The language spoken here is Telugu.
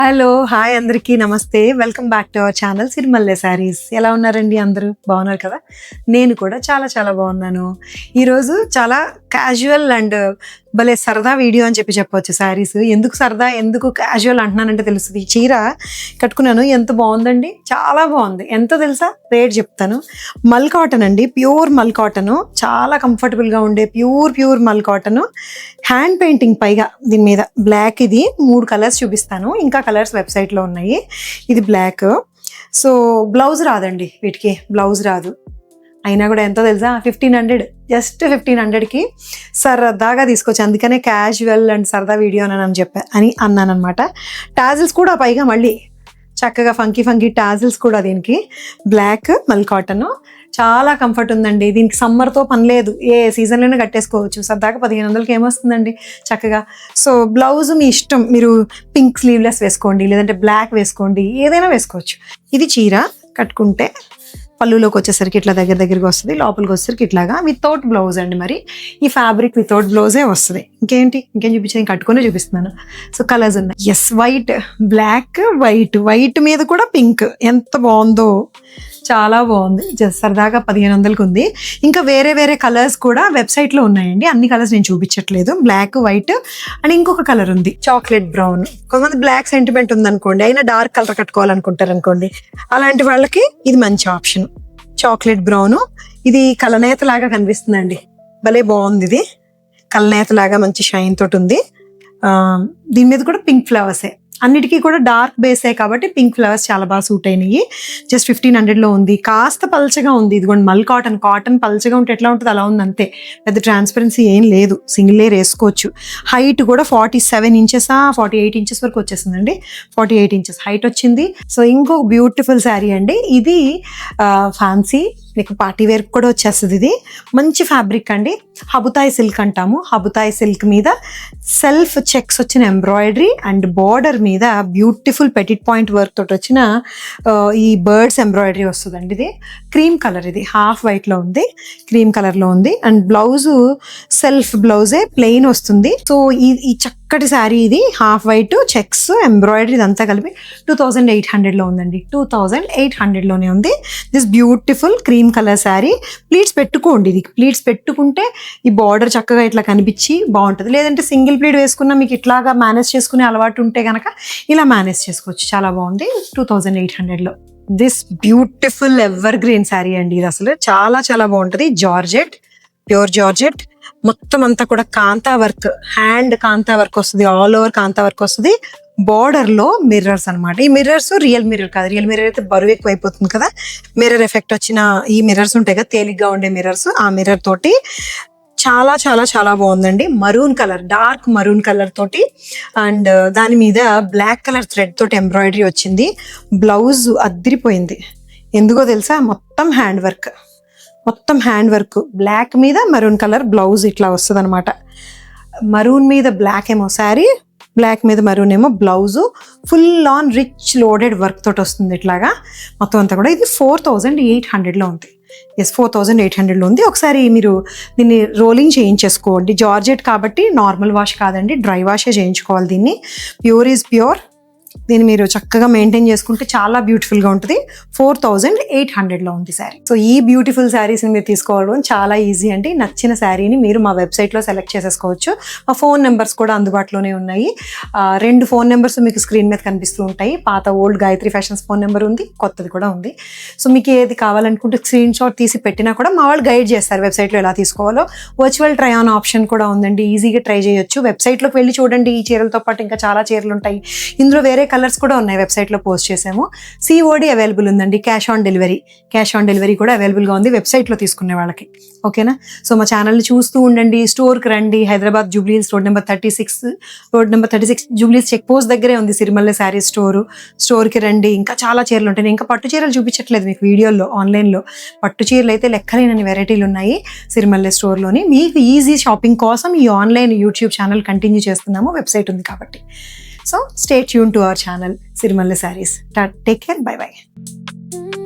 హలో హాయ్ అందరికీ నమస్తే. Welcome back to our channel Sirimalle saris. ఎలా ఉన్నారండి? అందరూ బాగున్నారు కదా? నేను కూడా చాలా చాలా బాగున్నాను. ఈరోజు చాలా క్యాజువల్ అండ్ భలే సరదా వీడియో అని చెప్పవచ్చు. శారీస్ ఎందుకు సరదా, ఎందుకు క్యాజువల్ అంటున్నానంటే తెలుస్తుంది. ఈ చీర కట్టుకున్నాను, ఎంత బాగుందండి, చాలా బాగుంది. ఎంతో తెలుసా? రేట్ చెప్తాను. మల్ కాటన్ అండి, ప్యూర్ మల్ కాటన్, చాలా కంఫర్టబుల్గా ఉండే ప్యూర్ మల్ కాటన్. హ్యాండ్ పెయింటింగ్ పైగా దీని మీద. బ్లాక్, ఇది 3 కలర్స్ చూపిస్తాను, ఇంకా కలర్స్ వెబ్సైట్లో ఉన్నాయి. ఇది బ్లాక్. సో బ్లౌజ్ రాదండి వీటికి, బ్లౌజ్ రాదు. అయినా కూడా ఎంతో తెలుసా? 1500, జస్ట్ 1500కి సరదాగా తీసుకోవచ్చు. అందుకనే క్యాజువల్ అండ్ సరదా వీడియో అని అన్నాను అనమాట. టాజిల్స్ కూడా పైగా మళ్ళీ చక్కగా ఫంకీ టాజిల్స్ కూడా దీనికి. బ్లాక్ మల్ కాటన్, చాలా కంఫర్ట్ ఉందండి. దీనికి సమ్మర్తో పని లేదు, ఏ సీజన్లోనే కట్టేసుకోవచ్చు. సరదాగా 1500కి ఏమొస్తుందండి చక్కగా. సో బ్లౌజ్ మీ ఇష్టం, మీరు పింక్ స్లీవ్లెస్ వేసుకోండి, లేదంటే బ్లాక్ వేసుకోండి, ఏదైనా వేసుకోవచ్చు. ఇది చీర కట్టుకుంటే పళ్ళులోకి వచ్చేసరికి ఇట్లా దగ్గరికి వస్తుంది, లోపలికి వచ్చేసరికి ఇట్లాగా వితౌట్ బ్లౌజ్ అండి. మరి ఈ ఫ్యాబ్రిక్ వితౌట్ బ్లౌజే వస్తుంది. ఇంకేం చూపించాను, కట్టుకునే చూపిస్తున్నాను. సో కలర్స్ ఉన్నాయి. ఎస్, వైట్, బ్లాక్, వైట్ మీద కూడా పింక్. ఎంత బాగుందో, చాలా బాగుంది. జస్ట్ సరదాగా 1500కి ఉంది. ఇంకా వేరే కలర్స్ కూడా వెబ్సైట్లో ఉన్నాయండి. అన్ని కలర్స్ నేను చూపించట్లేదు. బ్లాక్, వైట్ అండ్ ఇంకొక కలర్ ఉంది, చాక్లెట్ బ్రౌన్. కొంతమంది బ్లాక్ సెంటిమెంట్ ఉందనుకోండి, అయినా డార్క్ కలర్ కట్టుకోవాలనుకుంటారు అనుకోండి, అలాంటి వాళ్ళకి ఇది మంచి ఆప్షన్. చాక్లెట్ బ్రౌన్, ఇది కలనేత లాగా కనిపిస్తుందండి, భలే బాగుంది. ఇది కలనేత లాగా మంచి షైన్ తోటి ఉంది. దీని మీద కూడా పింక్ ఫ్లవర్సే, అన్నిటికీ కూడా డార్క్ బేసే కాబట్టి పింక్ ఫ్లవర్స్ చాలా బాగా సూట్ అయినాయి. జస్ట్ 1500లో ఉంది. కాస్త పల్చగా ఉంది. ఇదిగోండి మల్ కాటన్ పల్చగా ఉంటే ఎట్లా ఉంటుంది అలా ఉంది అంతే. పెద్ద ట్రాన్స్పరెన్సీ ఏం లేదు, సింగిల్ లేయర్ వేసుకోవచ్చు. హైట్ కూడా 47 ఇంచెస్ 48 ఇంచెస్ వరకు వచ్చేసిందండి. 48 ఇంచెస్ హైట్ వచ్చింది. సో ఇంకొక బ్యూటిఫుల్ శారీ అండి. ఇది ఫ్యాన్సీ, మీకు పార్టీ వేర్ కూడా వచ్చేస్తుంది. ఇది మంచి ఫ్యాబ్రిక్ అండి, హబుతాయి సిల్క్ అంటాము. హబుతాయి సిల్క్ మీద సెల్ఫ్ చెక్స్ వచ్చిన ఎంబ్రాయిడరీ అండ్ బార్డర్ మీద బ్యూటిఫుల్ పెటిట్ పాయింట్ వర్క్ తోటి వచ్చిన ఈ బర్డ్స్ ఎంబ్రాయిడరీ వస్తుందండి. ఇది క్రీమ్ కలర్, ఇది హాఫ్ వైట్లో ఉంది, క్రీమ్ కలర్లో ఉంది. అండ్ బ్లౌజు సెల్ఫ్ బ్లౌజే ప్లెయిన్ వస్తుంది. సో ఈ చక్కటి శారీ ఇది హాఫ్ వైట్ చెక్స్ ఎంబ్రాయిడరీ ఇదంతా కలిపి 2800లో ఉందండి. 2800లోనే ఉంది. This beautiful cream colour sari. Pleats పెట్టుకోండి, ఇది ప్లీట్స్ పెట్టుకుంటే ఈ బార్డర్ చక్కగా ఇట్లా కనిపించి బాగుంటుంది. లేదంటే సింగిల్ ప్లీట్ వేసుకున్నా మీకు ఇట్లాగా మేనేజ్ చేసుకునే అలవాటు ఉంటే కనుక ఇలా మేనేజ్ చేసుకోవచ్చు. చాలా బాగుంది. 2800లో this beautiful evergreen sari అండి. ఇది అసలు చాలా చాలా బాగుంటుంది. జార్జెట్, ప్యూర్ జార్జెట్, మొత్తం అంతా కూడా కాంతా వర్క్, హ్యాండ్ కాంతా వర్క్ వస్తుంది, ఆల్ ఓవర్ కాంతా వర్క్ వస్తుంది. బార్డర్ లో మిర్రర్స్ అనమాట. ఈ మిర్రర్స్ రియల్ మిర్రర్ కాదు, రియల్ మిర్రర్ అయితే బరువు ఎక్కువ అయిపోతుంది కదా. మిర్రర్ ఎఫెక్ట్ వచ్చిన ఈ మిర్రర్స్ ఉంటాయి కదా, తేలిగ్గా ఉండే మిర్రర్స్, ఆ మిర్రర్ తోటి చాలా చాలా చాలా బాగుందండి. Maroon colour, dark maroon colour తోటి అండ్ దాని మీద బ్లాక్ కలర్ థ్రెడ్ తోటి ఎంబ్రాయిడరీ వచ్చింది. బ్లౌజ్ అద్దిరిపోయింది. ఎందుకో తెలుసా? మొత్తం హ్యాండ్ వర్క్, బ్లాక్ మీద మరూన్ కలర్ బ్లౌజ్ ఇట్లా వస్తుంది అనమాట. మరూన్ మీద బ్లాక్ ఏమో శారీ, బ్లాక్ మీద మరూన్ ఏమో blouse. Full on rich loaded work తోటి వస్తుంది ఇట్లాగా మొత్తం అంతా కూడా. ఇది 4800లో ఉంది. ఎస్, 4800లో ఉంది. ఒకసారి మీరు దీన్ని రోలింగ్ చేయించేసుకోండి. జార్జెట్ కాబట్టి నార్మల్ వాష్ కాదండి, డ్రై వాషే చేయించుకోవాలి దీన్ని. Pure is pure. దీన్ని మీరు చక్కగా మెయింటైన్ చేసుకుంటే చాలా బ్యూటిఫుల్గా ఉంటుంది. 4800లో ఉంది శారీ. సో ఈ బ్యూటిఫుల్ శారీస్ని మీరు తీసుకోవడం చాలా ఈజీ అండి. నచ్చిన శారీని మీరు మా వెబ్సైట్లో సెలెక్ట్ చేసేసుకోవచ్చు. మా ఫోన్ నెంబర్స్ కూడా అందుబాటులోనే ఉన్నాయి. 2 ఫోన్ నెంబర్స్ మీకు స్క్రీన్ మీద కనిపిస్తూ ఉంటాయి. పాత old Gayatri fashions phone number ఉంది, కొత్తది కూడా ఉంది. సో మీకు ఏది కావాలనుకుంటే స్క్రీన్ షాట్ తీసి పెట్టినా కూడా మా వాళ్ళు గైడ్ చేస్తారు వెబ్సైట్లో ఎలా తీసుకోవాలో. వర్చువల్ ట్రై ఆన్ ఆప్షన్ కూడా ఉందండి, ఈజీగా ట్రై చేయొచ్చు. వెబ్సైట్లోకి వెళ్ళి చూడండి, ఈ చీరలతో పాటు ఇంకా చాలా చీరలు ఉంటాయి. ఇందులో వేరే కలర్స్ కూడా ఉన్నాయి, వెబ్సైట్లో పోస్ట్ చేసాము. COD అవైలబుల్ ఉందండి, క్యాష్ ఆన్ డెలివరీ కూడా అవైలబుల్గా ఉంది వెబ్సైట్లో తీసుకునే వాళ్ళకి. ఓకేనా? సో మా ఛానల్ని చూస్తూ ఉండండి. స్టోర్కి రండి, Hyderabad Jubilee Hills road number 36 Jubilee Hills check post దగ్గరే ఉంది సిరిమల్లె శారీ స్టోర్కి రండి. ఇంకా చాలా చీరలు ఉంటాయి. ఇంకా పట్టు చీరలు చూపించట్లేదు మీకు వీడియోలో, ఆన్లైన్లో. పట్టు చీరలు అయితే లెక్కలేనన్ని వెరైటీలు ఉన్నాయి సిరిమల్లె స్టోర్లోని. మీకు ఈజీ షాపింగ్ కోసం ఈ ఆన్లైన్ యూట్యూబ్ ఛానల్ కంటిన్యూ చేస్తున్నాము, వెబ్సైట్ ఉంది కాబట్టి. So stay tuned to our channel Sirimalla Sarees. Take care. Bye bye.